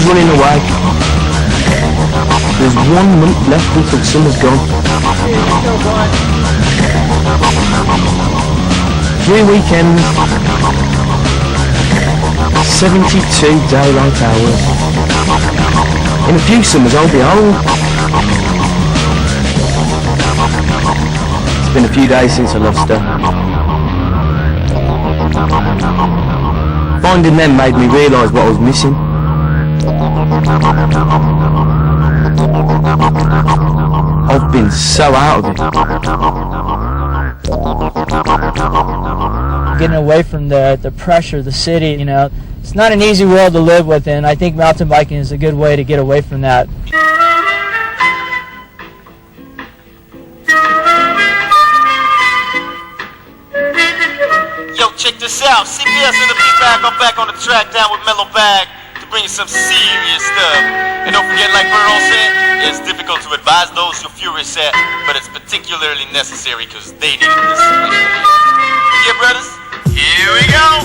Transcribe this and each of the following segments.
School's running away. There's 1 month left until summer's gone. Few weekends. 72 daylight hours. In a few summers I'll be old. It's been a few days since I lost her. Finding them made me realise what I was missing. I've been so out of it. Getting away from the pressure of the city, you know, it's not an easy world to live with, and I think mountain biking is a good way to get away from that. Yo, check this out. CPS in the beat-bag. I'm back on the track down with Mellow Bag to bring you some serious stuff. And don't forget, like Burrow said, it's difficult to advise those you're furious at, but it's particularly necessary because they need this. Yeah, brothers, here we go.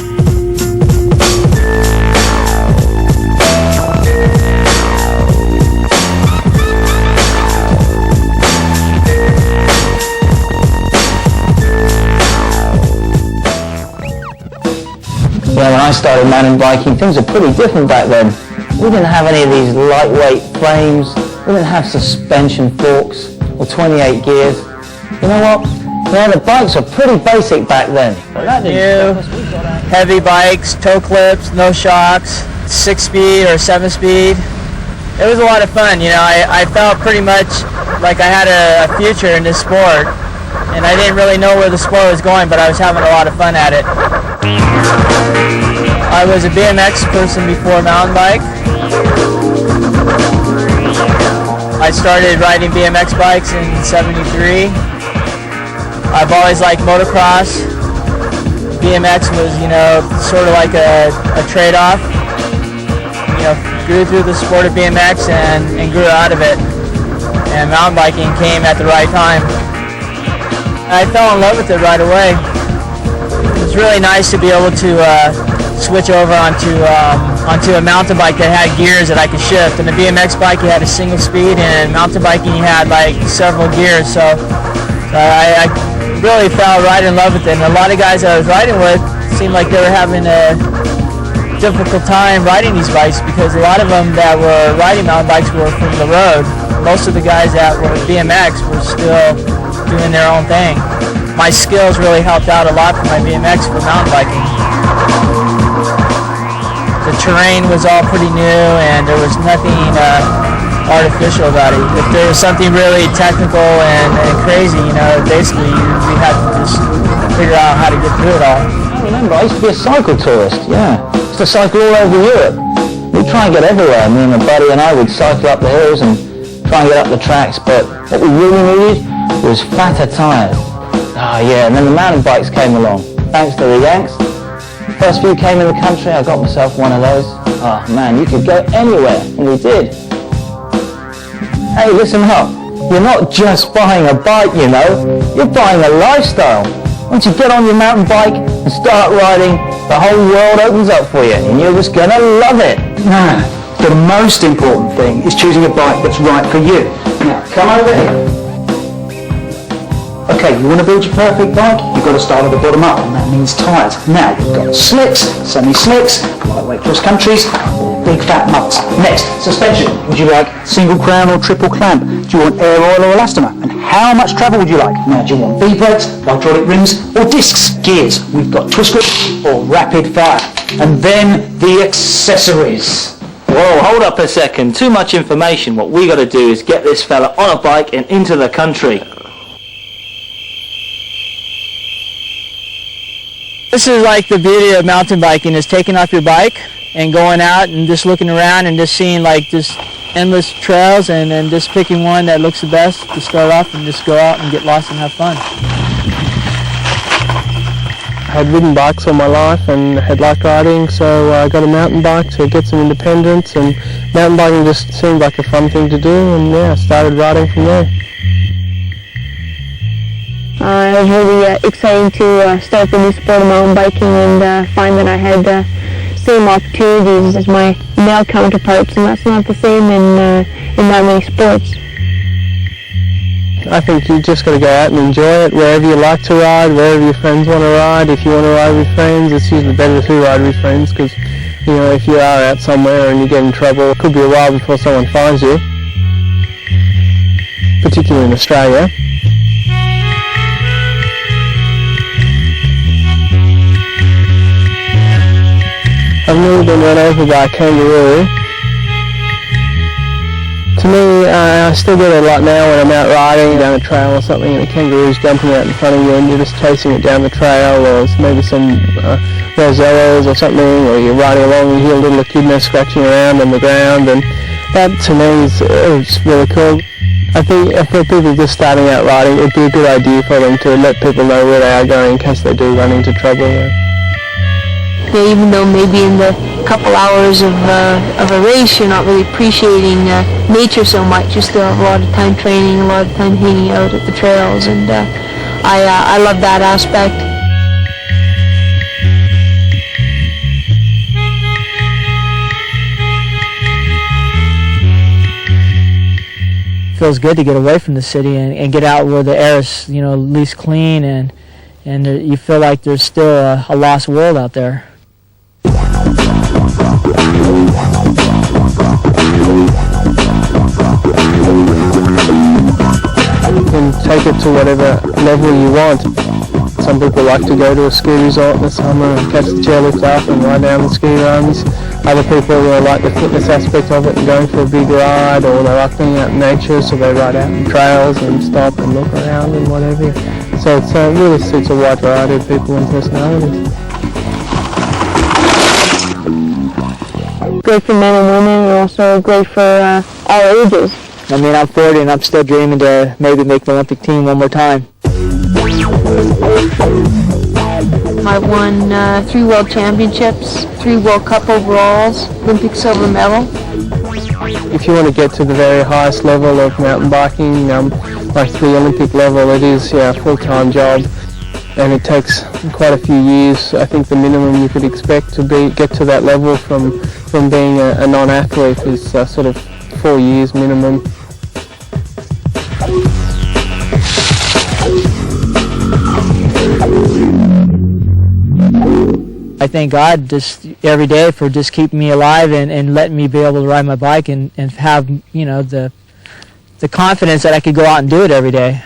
Yeah, when I started mountain biking, things were pretty different back then. We didn't have any of these lightweight frames, we didn't have suspension forks or 28 gears. You know what? Yeah, the bikes were pretty basic back then. But that didn't stop us. Heavy bikes, toe clips, no shocks, 6-speed or 7-speed. It was a lot of fun, you know. I felt pretty much like I had a future in this sport, and I didn't really know where the sport was going, but I was having a lot of fun at it. I was a BMX person before mountain bike. I started riding BMX bikes in '73. I've always liked motocross. BMX was, you know, sort of like a trade-off. You know, grew through the sport of BMX and grew out of it. And mountain biking came at the right time. I fell in love with it right away. It was really nice to be able to switch over onto a mountain bike that had gears that I could shift. In the BMX bike you had a single speed, and mountain biking you had like several gears. So I really fell right in love with it. And a lot of guys I was riding with seemed like they were having a difficult time riding these bikes because a lot of them that were riding mountain bikes were from the road. Most of the guys that were BMX were still doing their own thing. My skills really helped out a lot for my BMX for mountain biking. The terrain was all pretty new and there was nothing artificial about it. If there was something really technical and crazy, you know, basically we had to just figure out how to get through it all. I remember, I used to be a cycle tourist, yeah. I used to cycle all over Europe. We'd try and get everywhere. Me and my buddy and I would cycle up the hills and try and get up the tracks, but what we really needed was fatter tyres. Oh yeah, and then the mountain bikes came along. Thanks to the Yanks. First few came in the country, I got myself one of those. Oh man, you could go anywhere, and we did. Hey, listen up. You're not just buying a bike, you know. You're buying a lifestyle. Once you get on your mountain bike and start riding, the whole world opens up for you, and you're just gonna love it. Now, the most important thing is choosing a bike that's right for you. Now, come over here. Okay, you want to build your perfect bike? You've got to start at the bottom up, and that means tyres. Now, you've got slicks, semi-slicks, lightweight cross-countries, big fat muds. Next, suspension. Would you like single crown or triple clamp? Do you want air oil or elastomer? And how much travel would you like? Now, do you want V-brakes, hydraulic rims, or discs? Gears. We've got twist grip or rapid fire. And then the accessories. Whoa, hold up a second. Too much information. What we got to do is get this fella on a bike and into the country. This is like the beauty of mountain biking, is taking off your bike and going out and just looking around and just seeing like just endless trails and then just picking one that looks the best to start off and just go out and get lost and have fun. I had ridden bikes all my life and had liked riding, so I got a mountain bike to get some independence, and mountain biking just seemed like a fun thing to do, and yeah, I started riding from there. It was really exciting to start the new sport of mountain biking and find that I had same opportunities as my male counterparts, and that's not the same in that many sports. I think you just got to go out and enjoy it wherever you like to ride, wherever your friends want to ride. If you want to ride with friends, it's usually better to ride with friends because, you know, if you are out somewhere and you get in trouble, it could be a while before someone finds you, particularly in Australia. I've never been run over by a kangaroo. To me, I still get it a lot now when I'm out riding down a trail or something and a kangaroo's jumping out in front of you and you're just chasing it down the trail, or maybe some rosellas or something, or you're riding along and you hear a little echidna scratching around on the ground, and that to me is really cool. I think for people just starting out riding, it would be a good idea for them to let people know where they are going in case they do run into trouble. Yeah, even though maybe in the couple hours of a race you're not really appreciating nature so much, you still have a lot of time training, a lot of time hanging out at the trails, and I love that aspect. Feels good to get away from the city and get out where the air is, you know, at least clean, and you feel like there's still a lost world out there. You can take it to whatever level you want. Some people like to go to a ski resort in the summer and catch the chairlift up and ride down the ski runs. Other people like the fitness aspect of it and going for a big ride, or they like being out in nature, so they ride out on trails and stop and look around and whatever. So it really suits a wide variety of people and personalities. Great for men and women, and also great for all ages. I mean, I'm 40 and I'm still dreaming to maybe make the Olympic team one more time. I won 3 world championships, 3 World Cup overalls, Olympic silver medal. If you want to get to the very highest level of mountain biking, like the Olympic level, it is a full-time job, and it takes quite a few years. I think the minimum you could expect to get to that level from being a non-athlete is sort of 4 years minimum. I thank God just every day for just keeping me alive and letting me be able to ride my bike and have, you know, the confidence that I could go out and do it every day.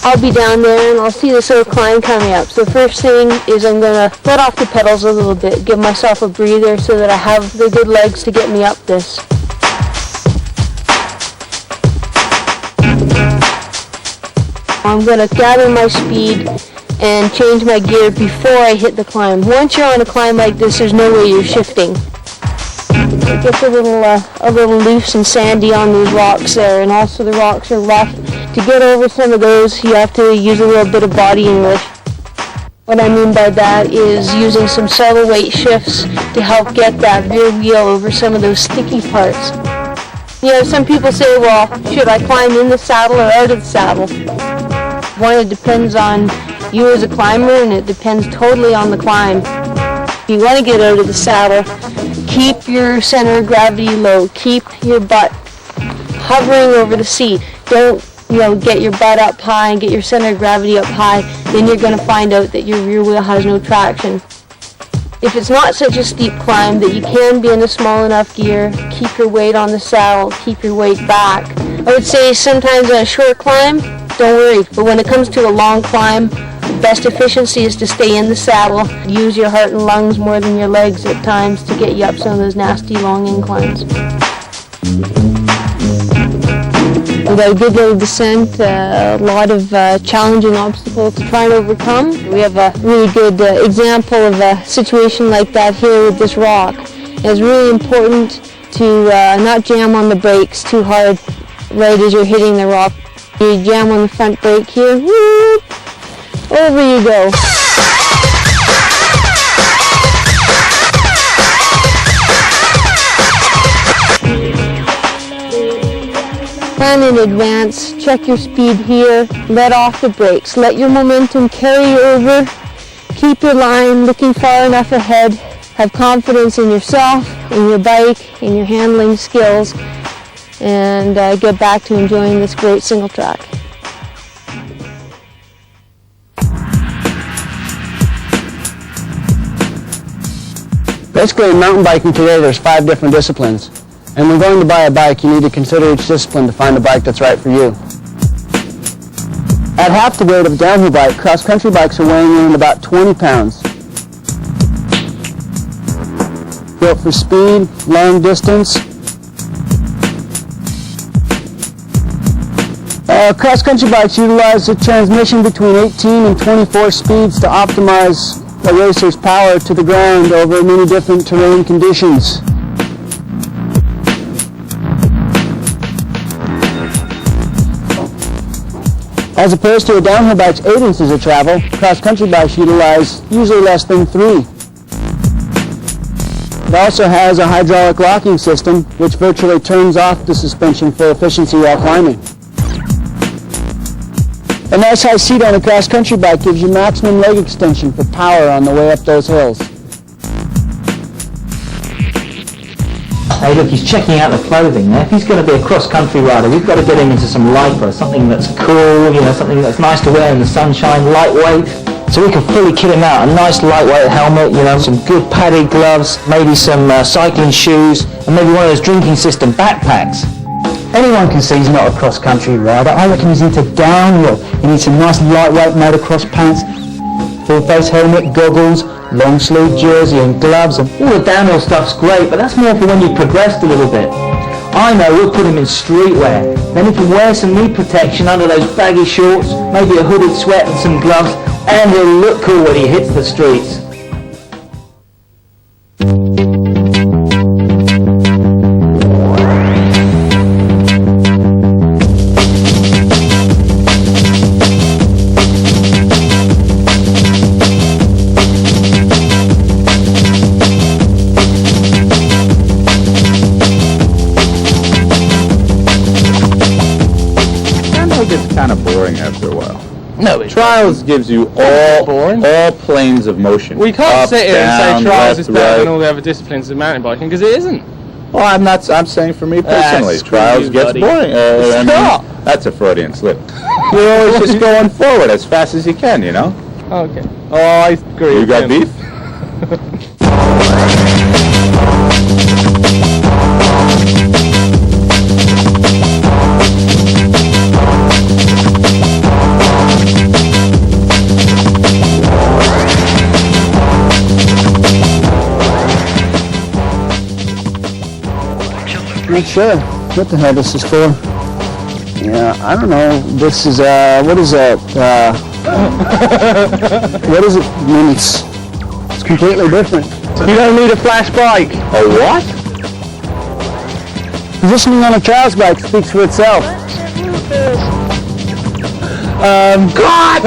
I'll be down there and I'll see this little climb coming up. So the first thing is I'm going to let off the pedals a little bit, give myself a breather so that I have the good legs to get me up this. I'm going to gather my speed and change my gear before I hit the climb. Once you're on a climb like this, there's no way you're shifting. It gets a little loose and sandy on these rocks there, and also the rocks are rough. To get over some of those, you have to use a little bit of body English. What I mean by that is using some subtle weight shifts to help get that rear wheel over some of those sticky parts. You know, some people say, well, should I climb in the saddle or out of the saddle? One, it depends on you as a climber, and it depends totally on the climb. If you want to get out of the saddle, keep your center of gravity low. Keep your butt hovering over the seat. Don't, get your butt up high and get your center of gravity up high. Then you're going to find out that your rear wheel has no traction. If it's not such a steep climb that you can be in a small enough gear, keep your weight on the saddle, keep your weight back. I would say sometimes on a short climb, don't worry. But when it comes to a long climb, the best efficiency is to stay in the saddle. Use your heart and lungs more than your legs at times to get you up some of those nasty long inclines. We got a good little descent, a lot of challenging obstacles to try and overcome. We have a really good example of a situation like that here with this rock. It's really important to not jam on the brakes too hard right as you're hitting the rock. You jam on the front brake here, whoop, over you go. Plan in advance, check your speed here, let off the brakes, let your momentum carry you over, keep your line looking far enough ahead, have confidence in yourself, in your bike, in your handling skills, and get back to enjoying this great single track. Basically, in mountain biking today, there's 5 different disciplines. And when going to buy a bike, you need to consider each discipline to find a bike that's right for you. At half the weight of a downhill bike, cross-country bikes are weighing in about 20 pounds. Built for speed, long distance. Cross-country bikes utilize a transmission between 18 and 24 speeds to optimize a racer's power to the ground over many different terrain conditions. As opposed to a downhill bike's 8 inches of travel, cross-country bikes utilize usually less than 3. It also has a hydraulic locking system, which virtually turns off the suspension for efficiency while climbing. A nice high seat on a cross-country bike gives you maximum leg extension for power on the way up those hills. Hey, look, he's checking out the clothing. Now, if he's going to be a cross-country rider, we've got to get him into some lycra, something that's cool, you know, something that's nice to wear in the sunshine, lightweight, so we can fully kit him out. A nice lightweight helmet, you know, some good padded gloves, maybe some cycling shoes, and maybe one of those drinking system backpacks. Anyone can see he's not a cross-country rider. I reckon he's into downhill. He needs some nice lightweight motocross pants, full-face helmet, goggles, long-sleeve jersey and gloves. And All the downhill stuff's great, but that's more for when you've progressed a little bit. I know, we'll put him in streetwear. Then he can wear some knee protection under those baggy shorts, maybe a hooded sweat and some gloves, and he'll look cool when he hits the streets. It's kind of boring after a while. No, it's Trials gives you all planes of motion. We can't Up, sit here down, and say trials left, is better than right. all the other disciplines of mountain biking, because it isn't. Well, I'm saying for me personally, screw trials you, gets buddy. boring. Stop! That's a Freudian slip. You're always just going forward as fast as you can, you know? Okay. Oh, I agree. You got beef? Not sure what the hell this is for. Yeah, I don't know. This is, what is that? What is it? I mean, it's completely different. You don't need a flash bike. A what? Positioning on a trials bike speaks for itself. God!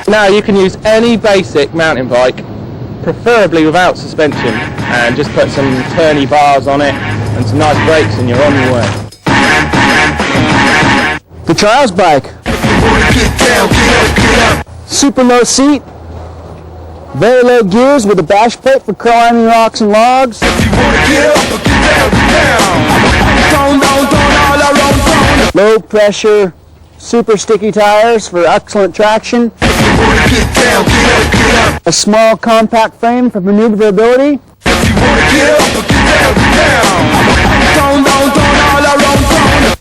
Now you can use any basic mountain bike, preferably without suspension, and just put some turny bars on it and some nice brakes and you're on your way. The trials bike. Super low seat, very low gears with a bash plate for climbing rocks and logs. Low pressure, super sticky tires for excellent traction. A small compact frame for maneuverability.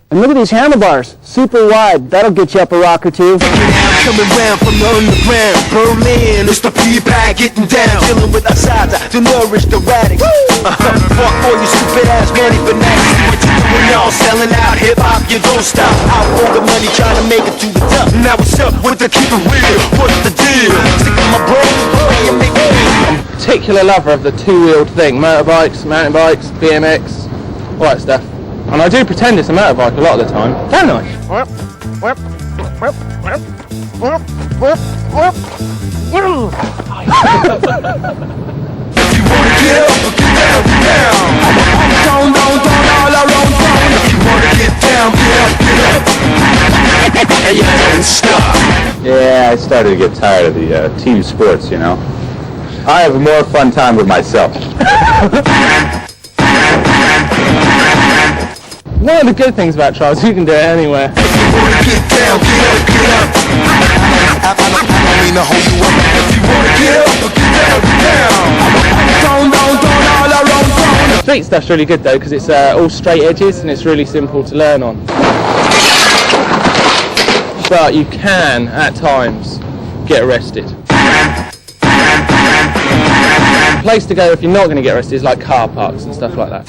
And look at these handlebars, super wide. That'll get you up a rock or two. Coming round from the underground, Berlin, it's the feedback getting down, dealing with outsides to nourish the radics. Fuck all you stupid ass money fanatics. What you doing, y'all selling out hip hop? You don't stop. Out for the money, trying to make it to the top. Now what's up with the keep it real? What's the deal? Stick on my brain, and make it real. I'm a particular lover of the two-wheeled thing, motorbikes, mountain bikes, BMX, all that stuff. And I do pretend it's a motorbike a lot of the time, don't I? If you wanna get up or get down, get down. can't stop. Yeah, I started to get tired of the team sports, you know. I have a more fun time with myself. One of the good things about trials, you can do it anywhere. Get down, get up, get up. I don't mean to hold you up. If you wanna get up, get down, get down. Don't all around. The street stuff's really good though, because it's all straight edges and it's really simple to learn on. But you can, at times, get arrested. The place to go if you're not going to get arrested is like car parks and stuff like that.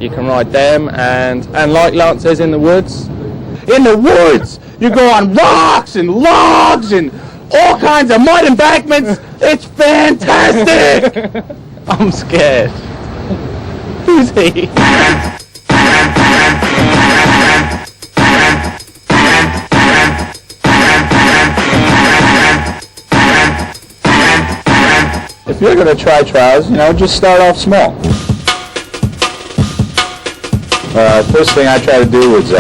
You can ride them, and like Lance says, in the woods. In the woods, you go on rocks and logs and all kinds of mud embankments. It's fantastic. I'm scared. Who's he? If you're going to try trials, you know, just start off small. First thing I tried to do was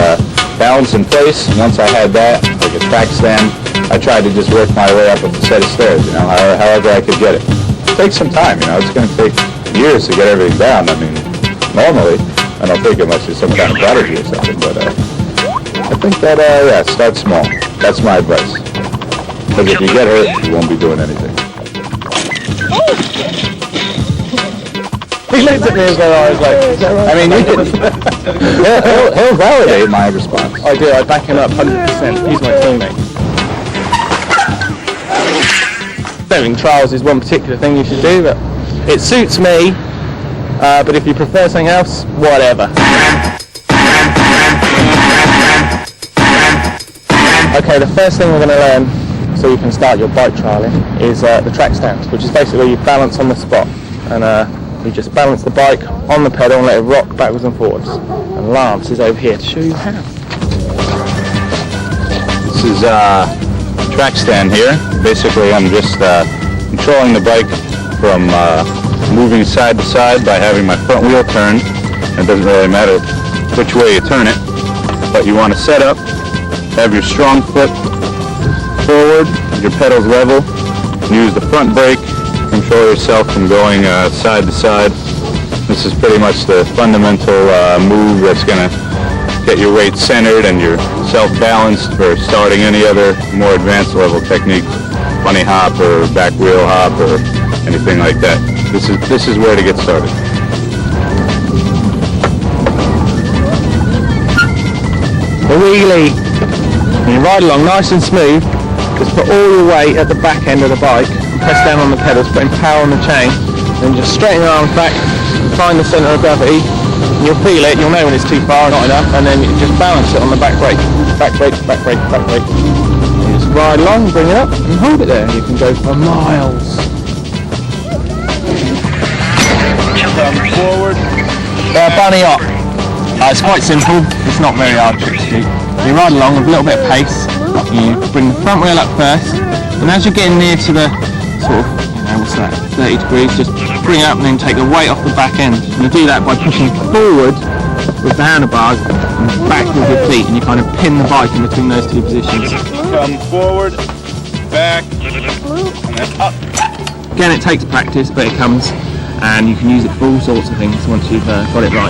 balance in place. And once I had that, like a track stand, I tried to just work my way up a set of stairs, you know, however I could get it. It takes some time, you know, it's going to take years to get everything down. I mean, normally, I don't think unless you're some kind of prodigy or something, but I think that, yeah, start small. That's my advice. Because if you get hurt, you won't be doing anything. He looked at me as though I was like, is that right? I mean, you can, he'll validate my response. I do, I back him up 100%. He's my teammate. Doing trials is one particular thing you should do, but it suits me. But if you prefer something else, whatever. Okay, the first thing we're going to learn, so you can start your bike trialing, is the track stand, which is basically where you balance on the spot. And you just balance the bike on the pedal and let it rock backwards and forwards. And Lance is over here to show you how. This is track stand here. Basically, I'm just controlling the bike from moving side to side by having my front wheel turned. It doesn't really matter which way you turn it, but you want to set up, have your strong foot forward, your pedals level, use the front brake, control yourself from going side to side. This is pretty much the fundamental move that's going to get your weight centered and yourself balanced for starting any other more advanced level technique, bunny hop or back wheel hop or anything like that. This is where to get started. The wheelie. And you ride along nice and smooth. Just put all your weight at the back end of the bike. Press down on the pedals, putting power on the chain, then just straighten your arms back, find the centre of gravity, and you'll feel it, you'll know when it's too far, not enough, and then you just balance it on the back brake, back brake, back brake, back brake. You just ride along, bring it up, and hold it there. You can go for miles. Come forward. Bunny hop. It's quite simple, it's not very hard trick to do. You ride along with a little bit of pace, you bring the front wheel up first, and as you're getting near to the sort of, you know, what's that, 30 degrees, just bring it up and then take the weight off the back end. And you do that by pushing forward with the handlebars and back with your feet, and you kind of pin the bike in between those two positions. Come forward, back, and then up. Again, it takes practice, but it comes, and you can use it for all sorts of things once you've got it right.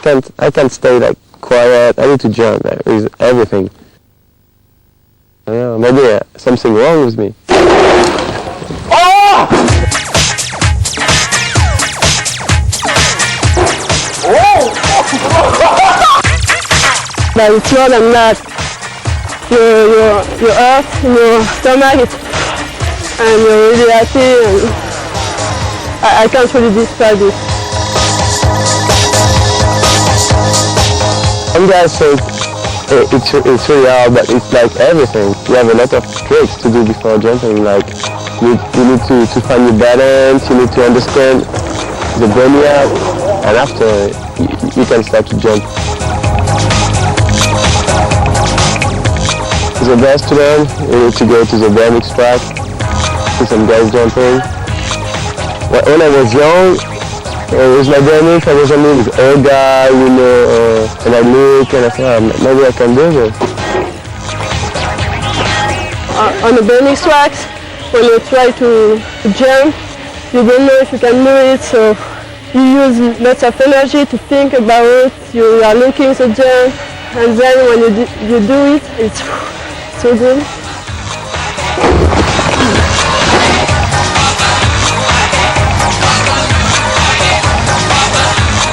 can't stay like quiet. I need to jump. That is everything. I don't know, maybe something wrong with me. But it's more than that. Your earth in your stomach, and you're really happy, and I can't really describe it. Some guys say it's really hard, but it's like everything. You have a lot of tricks to do before jumping, like you need to find your balance, you need to understand the brain you have, and after you can start to jump. The best to learn, you need to go to the BMX track, see some guys jumping. When I was young, with my BMX, I was only with old guy, you know, and I look and I thought, maybe I can do this. On the BMX tracks, when you try to jump, you don't know if you can do it, so you use lots of energy to think about it. You are looking to jump, and then when you do it, it's so good.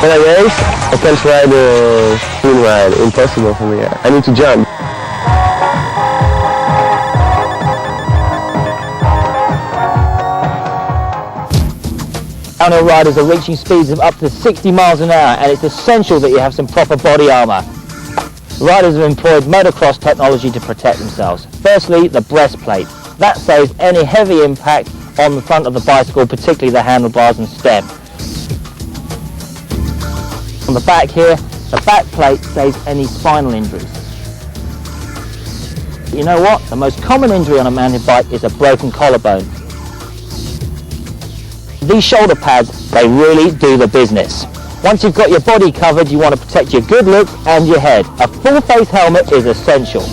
When I race, I can't ride a spin ride. Impossible for me. I need to jump. Downhill riders are reaching speeds of up to 60 miles an hour, and it's essential that you have some proper body armour. Riders have employed motocross technology to protect themselves. Firstly, the breastplate. That saves any heavy impact on the front of the bicycle, particularly the handlebars and stem. On the back here, the back plate saves any spinal injuries. You know what? The most common injury on a mountain bike is a broken collarbone. These shoulder pads, they really do the business. Once you've got your body covered, you want to protect your good looks and your head. A full face helmet is essential.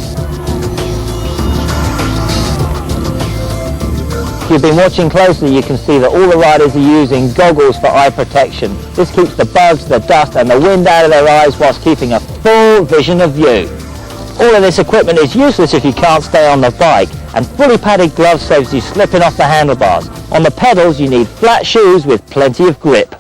If you've been watching closely, you can see that all the riders are using goggles for eye protection. This keeps the bugs, the dust and the wind out of their eyes whilst keeping a full vision of view. All of this equipment is useless if you can't stay on the bike, and fully padded gloves saves you slipping off the handlebars. On the pedals, you need flat shoes with plenty of grip.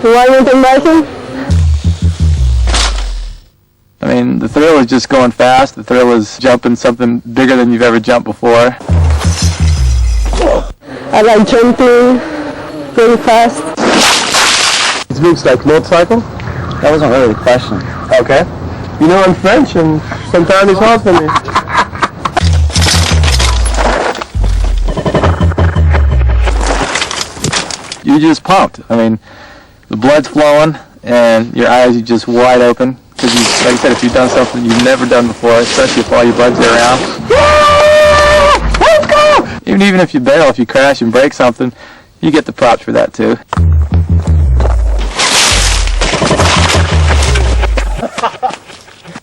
Why mountain biking? I mean, the thrill is just going fast. The thrill is jumping something bigger than you've ever jumped before. I like jumping very fast. It looks like motorcycle? That wasn't really the question. Okay. You know, I'm French and sometimes it's hard for me. You're just pumped. I mean, the blood's flowing and your eyes are just wide open. Because, like I said, if you've done something you've never done before, especially if all your buds are around. Let's go! Even if you bail, if you crash and break something, you get the props for that too.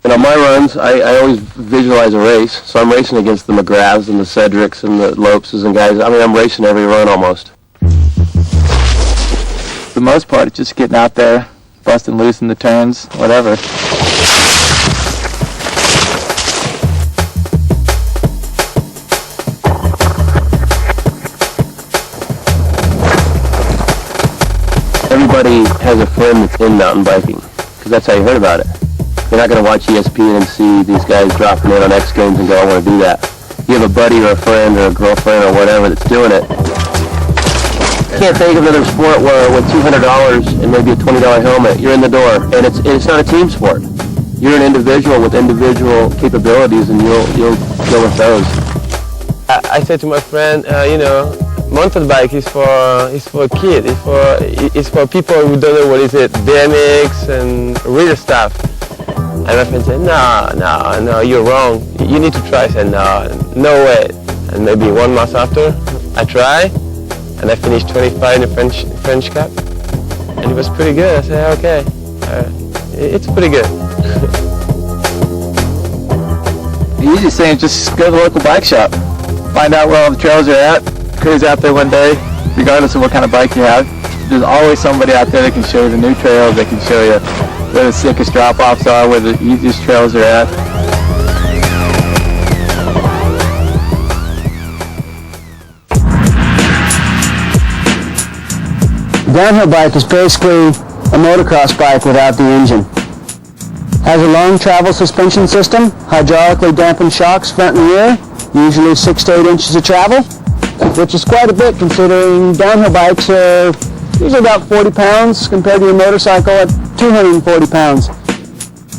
And on my runs, I always visualize a race. So I'm racing against the McGraths and the Cedrics and the Lopes and guys. I mean, I'm racing every run almost. For the most part, it's just getting out there, busting loose in the turns, whatever. Everybody has a friend that's in mountain biking, because that's how you heard about it. You're not going to watch ESPN and see these guys dropping in on X Games and go, I want to do that. You have a buddy or a friend or a girlfriend or whatever that's doing it. I can't think of another sport where with $200 and maybe a $20 helmet, you're in the door, and it's not a team sport. You're an individual with individual capabilities, and you'll go with those. I said to my friend, you know, mountain bike is for kids. It's for people who don't know what is it, BMX and real stuff. And my friend said, no, you're wrong. You need to try. I said, no way. And maybe 1 month after, I try, and I finished 25 in the French Cup. And it was pretty good. I said, okay, it's pretty good. The easiest thing is just go to the local bike shop. Find out where all the trails are at. Cruise out there one day, regardless of what kind of bike you have. There's always somebody out there that can show you the new trails, that can show you where the sickest drop-offs are, where the easiest trails are at. Downhill bike is basically a motocross bike without the engine. Has a long travel suspension system, hydraulically dampened shocks front and rear, usually 6 to 8 inches of travel, which is quite a bit considering downhill bikes are usually about 40 pounds compared to a motorcycle at 240 pounds.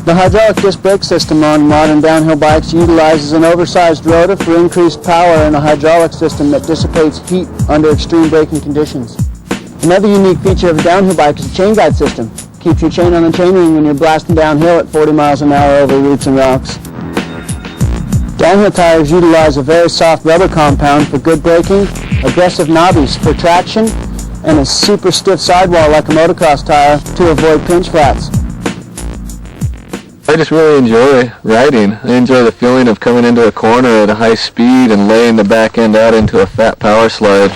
The hydraulic disc brake system on modern downhill bikes utilizes an oversized rotor for increased power and a hydraulic system that dissipates heat under extreme braking conditions. Another unique feature of a downhill bike is the chain guide system. Keeps your chain on the chainring when you're blasting downhill at 40 miles an hour over roots and rocks. Downhill tires utilize a very soft rubber compound for good braking, aggressive knobbies for traction, and a super stiff sidewall like a motocross tire to avoid pinch flats. I just really enjoy riding. I enjoy the feeling of coming into a corner at a high speed and laying the back end out into a fat power slide.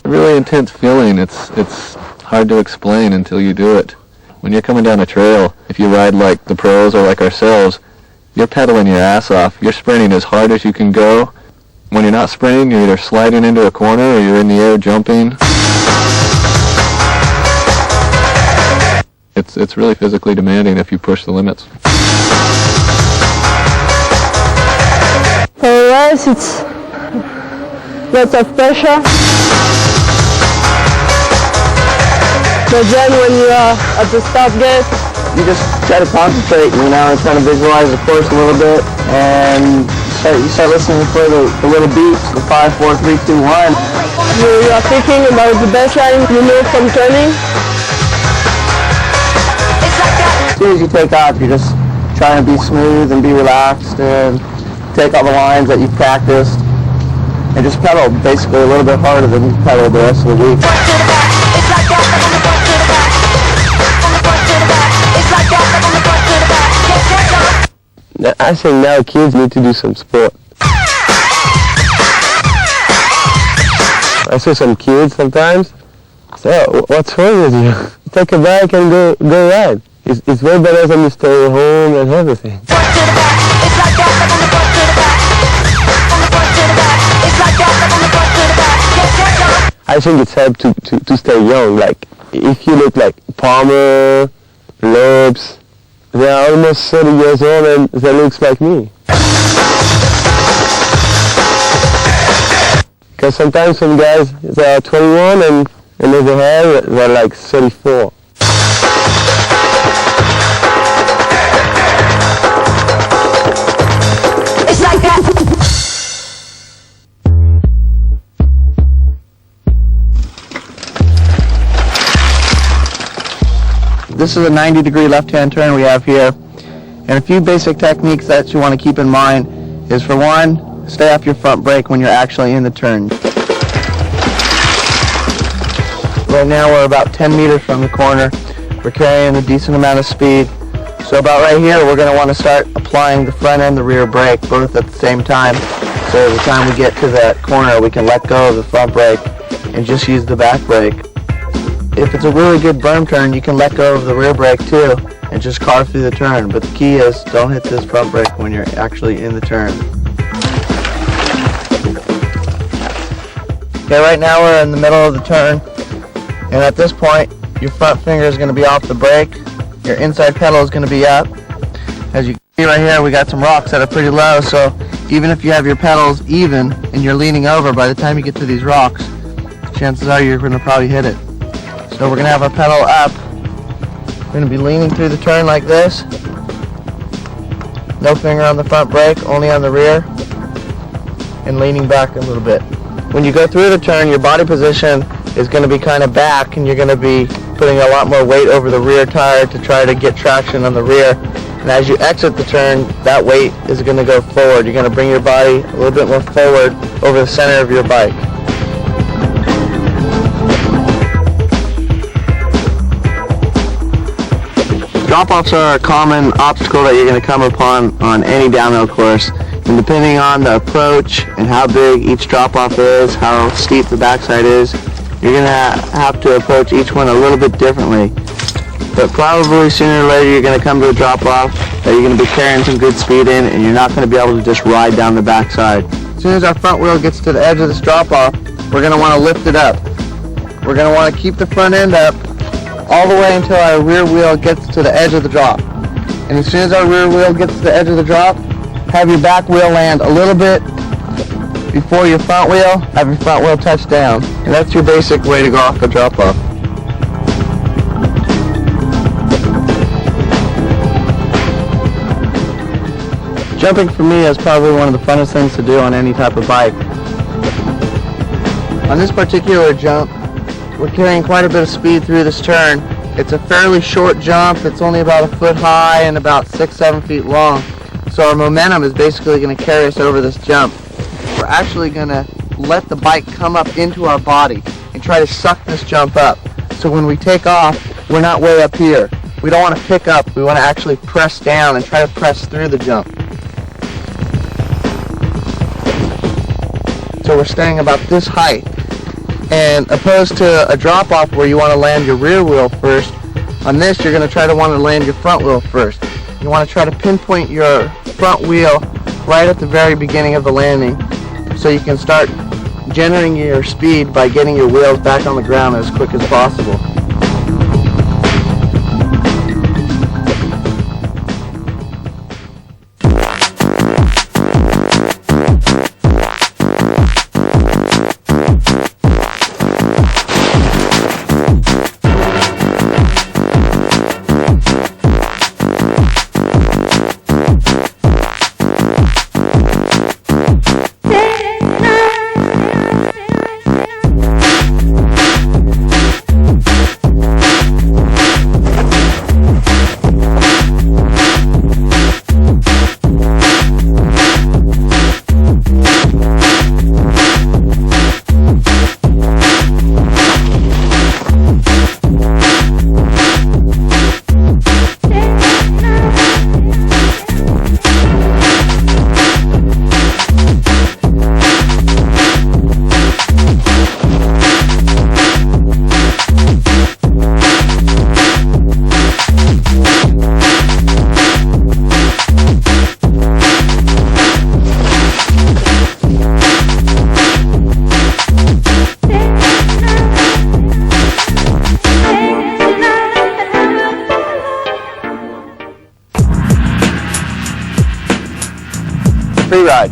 Really intense feeling. It's hard to explain until you do it. When you're coming down a trail, if you ride like the pros or like ourselves, you're pedaling your ass off. You're sprinting as hard as you can go. When you're not sprinting, you're either sliding into a corner or you're in the air jumping. It's really physically demanding if you push the limits. For us, it's lots of pressure. But then when you are at the stop gate, You just try to concentrate, and trying to visualize the course a little bit, and you start listening for the little beats, the 5, 4, 3, 2, 1. you are thinking about the baseline you know from turning. As soon as you take off, you're just trying to be smooth and be relaxed and take all the lines that you've practiced and just pedal basically a little bit harder than you pedal the rest of the week. I think now kids need to do some sport. I see some kids sometimes. So, what's wrong with you? Take a bike and go ride. It's way better than you stay home and everything. I think it's helped to stay young. Like, if you look like Palmer, Lopes, they are almost 30 years old and they look like me. Because sometimes some guys, they are 21 and over here, they're like 34. It's like that. This is a 90-degree left-hand turn we have here. And a few basic techniques that you want to keep in mind is, for one, stay off your front brake when you're actually in the turn. Right now we're about 10 meters from the corner. We're carrying a decent amount of speed. So about right here, we're going to want to start applying the front and the rear brake both at the same time. So by the time we get to that corner, we can let go of the front brake and just use the back brake. If it's a really good berm turn, you can let go of the rear brake too and just carve through the turn. But the key is, don't hit this front brake when you're actually in the turn. Okay, right now we're in the middle of the turn. And at this point, your front finger is going to be off the brake. Your inside pedal is going to be up. As you can see right here, we got some rocks that are pretty low, so even if you have your pedals even and you're leaning over, by the time you get to these rocks, chances are you're going to probably hit it. So we're going to have our pedal up. We're going to be leaning through the turn like this. No finger on the front brake, only on the rear, and leaning back a little bit. When you go through the turn, your body position is going to be kind of back, and you're going to be putting a lot more weight over the rear tire to try to get traction on the rear. And as you exit the turn, that weight is going to go forward. You're going to bring your body a little bit more forward over the center of your bike. Drop-offs are a common obstacle that you're going to come upon on any downhill course. And depending on the approach and how big each drop-off is, how steep the backside is, you're going to have to approach each one a little bit differently. But probably sooner or later you're going to come to a drop-off that you're going to be carrying some good speed in, and you're not going to be able to just ride down the backside. As soon as our front wheel gets to the edge of this drop-off, we're going to want to lift it up. We're going to want to keep the front end up all the way until our rear wheel gets to the edge of the drop. And as soon as our rear wheel gets to the edge of the drop, have your back wheel land a little bit before your front wheel, have your front wheel touch down. And that's your basic way to go off the drop-off. Jumping for me is probably one of the funnest things to do on any type of bike. On this particular jump, we're carrying quite a bit of speed through this turn. It's a fairly short jump. It's only about a foot high and about 6-7 feet long. So our momentum is basically going to carry us over this jump. We're actually going to let the bike come up into our body and try to suck this jump up. So when we take off, we're not way up here. We don't want to pick up. We want to actually press down and try to press through the jump. So we're staying about this height. And opposed to a drop-off where you want to land your rear wheel first, on this you're going to want to land your front wheel first. You want to try to pinpoint your front wheel right at the very beginning of the landing so you can start generating your speed by getting your wheels back on the ground as quick as possible. Free ride,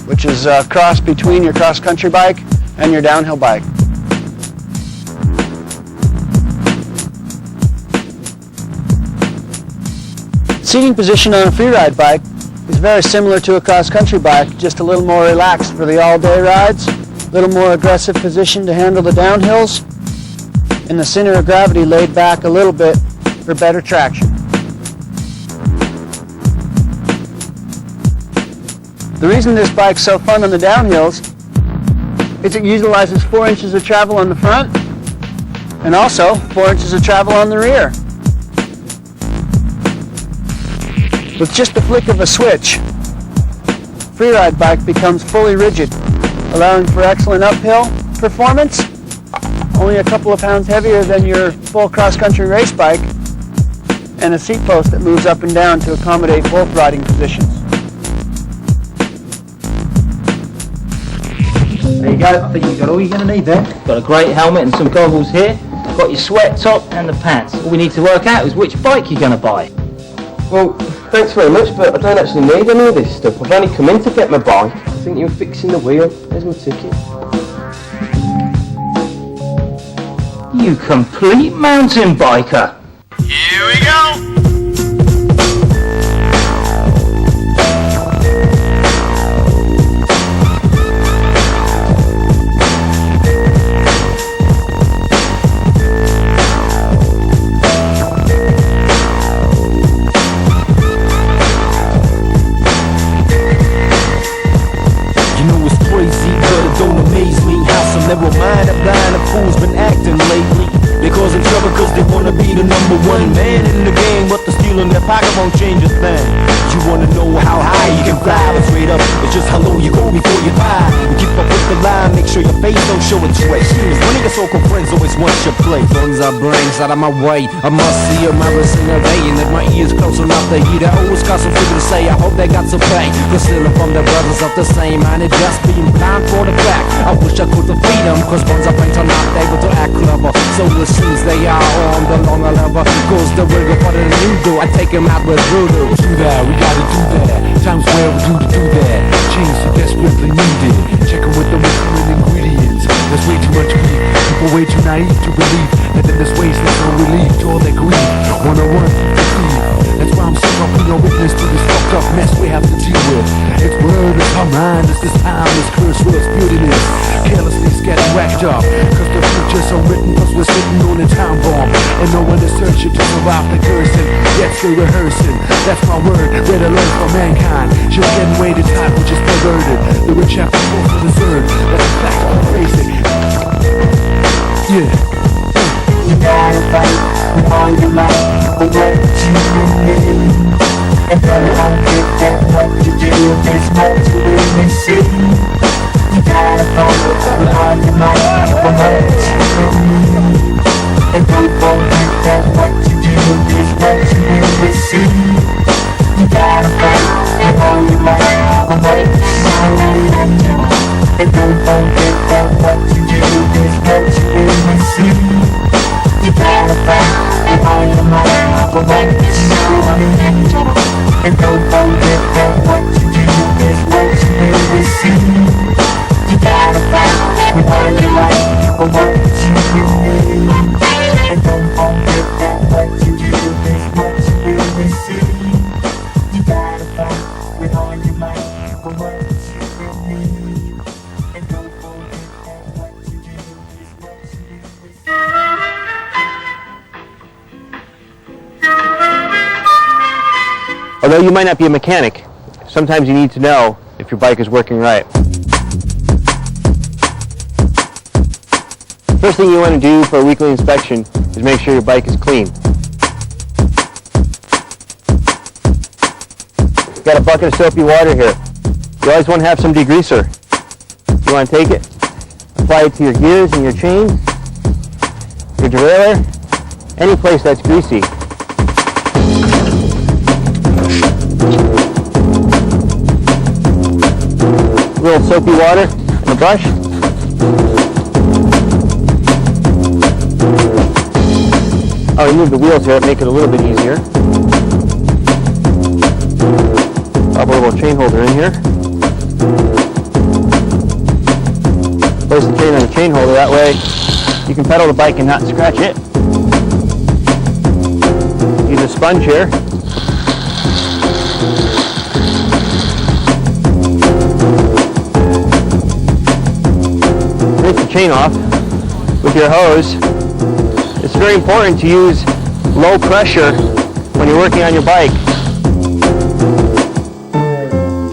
which is a cross between your cross-country bike and your downhill bike. Seating position on a free ride bike is very similar to a cross-country bike, just a little more relaxed for the all-day rides, a little more aggressive position to handle the downhills, and the center of gravity laid back a little bit for better traction. The reason this bike's so fun on the downhills is it utilizes 4 inches of travel on the front and also 4 inches of travel on the rear. With just the flick of a switch, freeride bike becomes fully rigid, allowing for excellent uphill performance, only a couple of pounds heavier than your full cross-country race bike, and a seat post that moves up and down to accommodate both riding positions. There you go, I think you've got all you're going to need there. Got a great helmet and some goggles here. got your sweat top and the pants. All we need to work out is which bike you're going to buy. Well, thanks very much, but I don't actually need any of this stuff. I've only come in to get my bike. I think you were fixing the wheel. There's my ticket. You complete mountain biker. Here we go. Never mind, I'm blind, a fool's been acting lately. They causing trouble cause they wanna be the number one man in the game, but the steel in their pocket won't change a thing. You wanna know how high you can fly, but straight up, it's just how low you go before you die. You keep up with the line, make sure your face don't show its waist. One of your so-called friends always wants your play. Guns are brains out of my way, I must see a mirrors in the vein. If my ears close enough to hear, I always got some figure to say, I hope they got to pay. Cause stealing from their brothers of the same mind, it just being blind for the fact. I wish I could defeat them, cause ones are brains are not able to act clever. So it seems they are on the longer lever. Goes the rigor for the new do, I take him out with voodoo. Do that, we gotta do that. Times where we do that. Change so desperately needed. Checking with the missing ingredients. There's way too much beef. People way too naive to believe that in this waste there's no relief to all their grief. 101 That's why I'm stuck up being a witness to this fucked up mess we have to deal with. It's word, it's our mind, it's this timeless curse with its beautiness. Carelessly getting whacked up, cause the future's unwritten, plus we're sitting on a time bomb. And no one is searching to survive the cursing, yet still rehearsing. That's my word, red alert for mankind. Just getting weighted tight, which is perverted. The rich have to go for dessert, that's a fact, we face it. Yeah. You gotta fight with all your might for what you believe. And brother, I don't think that what you do is what you really see. You gotta fight with all your might for what you believe. And don't forget that what you do is what you really see. You gotta fight with all your might for what you believe. And don't forget that what you do is what you really see. You gotta fight with all your might for what you believe. And don't forget that what you do is what you really see. You gotta fight with all your might for what you believe. And don't forget that what you do is what you really see. You gotta fight with all your might for what you believe. And don't forget that what you do is what you really see. Although you might not be a mechanic, sometimes you need to know if your bike is working right. First thing you want to do for a weekly inspection is make sure your bike is clean. Got a bucket of soapy water here. You always want to have some degreaser. You want to take it, apply it to your gears and your chains, your derailleur, any place that's greasy. A little soapy water and a brush. I'll remove the wheels here to make it a little bit easier. Pop a little chain holder in here. Place the chain on the chain holder, that way you can pedal the bike and not scratch it. Use a sponge here. Rinse the chain off with your hose. It's very important to use low pressure when you're working on your bike.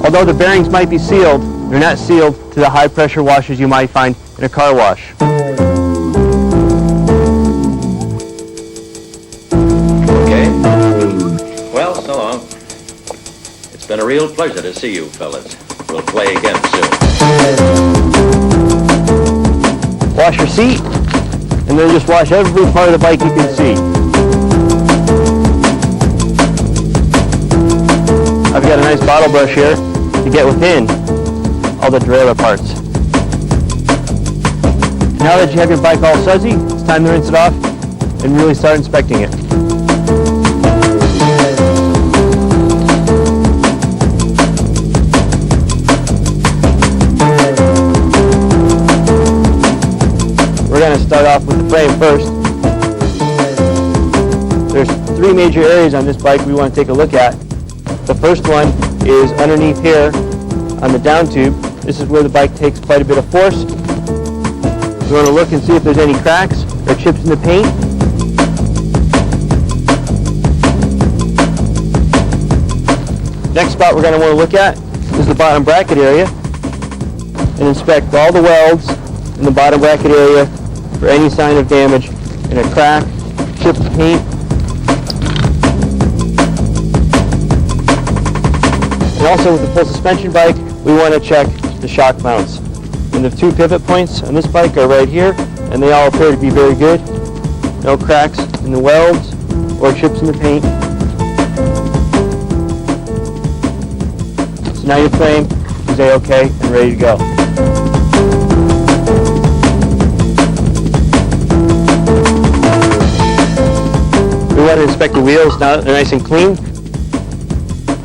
Although the bearings might be sealed, they're not sealed to the high pressure washers you might find in a car wash. Okay. Well, so long. It's been a real pleasure to see you fellas. We'll play again soon. Wash your seat, and then just wash every part of the bike you can see. I've got a nice bottle brush here to get within all the derailleur parts. Now that you have your bike all sudsy, it's time to rinse it off and really start inspecting it. We're going to start off with the frame first. There's three major areas on this bike we want to take a look at. The first one is underneath here on the down tube. This is where the bike takes quite a bit of force. We want to look and see if there's any cracks or chips in the paint. Next spot we're going to want to look at is the bottom bracket area and inspect all the welds in the bottom bracket area for any sign of damage in a crack, chipped paint. And also with the full suspension bike, we want to check the shock mounts. And the two pivot points on this bike are right here, and they all appear to be very good. No cracks in the welds or chips in the paint. So now your frame is A-OK and ready to go. We want to inspect the wheels now that they're nice and clean.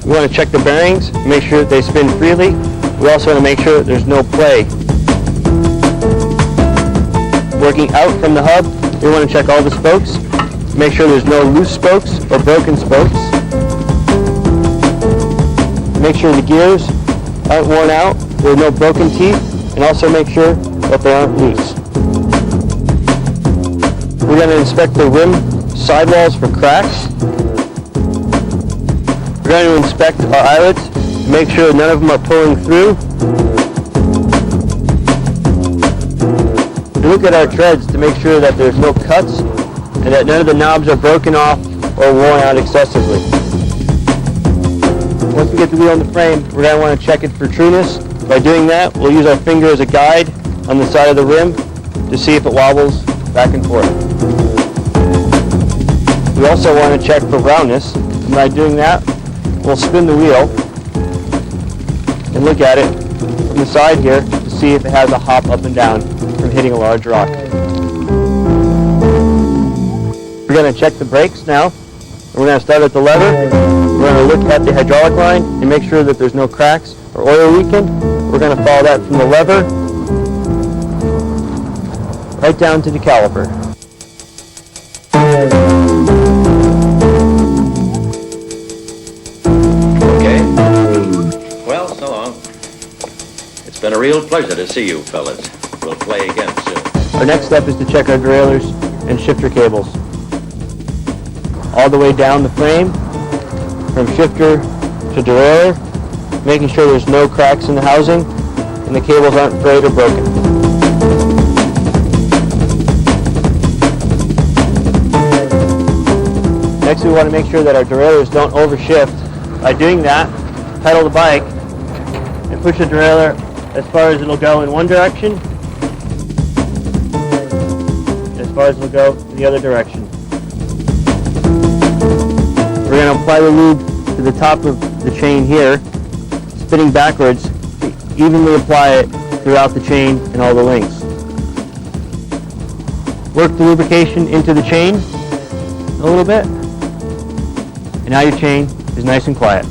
We want to check the bearings, make sure that they spin freely. We also want to make sure that there's no play. Working out from the hub, we want to check all the spokes, make sure there's no loose spokes or broken spokes. Make sure the gears aren't worn out, there are no broken teeth, and also make sure that they aren't loose. We're going to inspect the rim sidewalls for cracks. We're going to inspect our eyelets to make sure none of them are pulling through. We look at our treads to make sure that there's no cuts and that none of the knobs are broken off or worn out excessively. Once we get the wheel in the frame, we're going to want to check it for trueness. By doing that, we'll use our finger as a guide on the side of the rim to see if it wobbles back and forth. We also want to check for roundness, and by doing that, we'll spin the wheel and look at it from the side here to see if it has a hop up and down from hitting a large rock. We're going to check the brakes now. We're going to start at the lever. We're going to look at the hydraulic line and make sure that there's no cracks or oil leaking. We're going to follow that from the lever right down to the caliper. Well, so long. It's been a real pleasure to see you fellas. We'll play again soon. Our next step is to check our derailleurs and shifter cables. All the way down the frame, from shifter to derailleur, making sure there's no cracks in the housing and the cables aren't frayed or broken. Next, we want to make sure that our derailleurs don't overshift. By doing that, pedal the bike and push the derailleur as far as it'll go in one direction, as far as it'll go in the other direction. We're going to apply the lube to the top of the chain here, spinning backwards to evenly apply it throughout the chain and all the links. Work the lubrication into the chain a little bit, and now your chain is nice and quiet.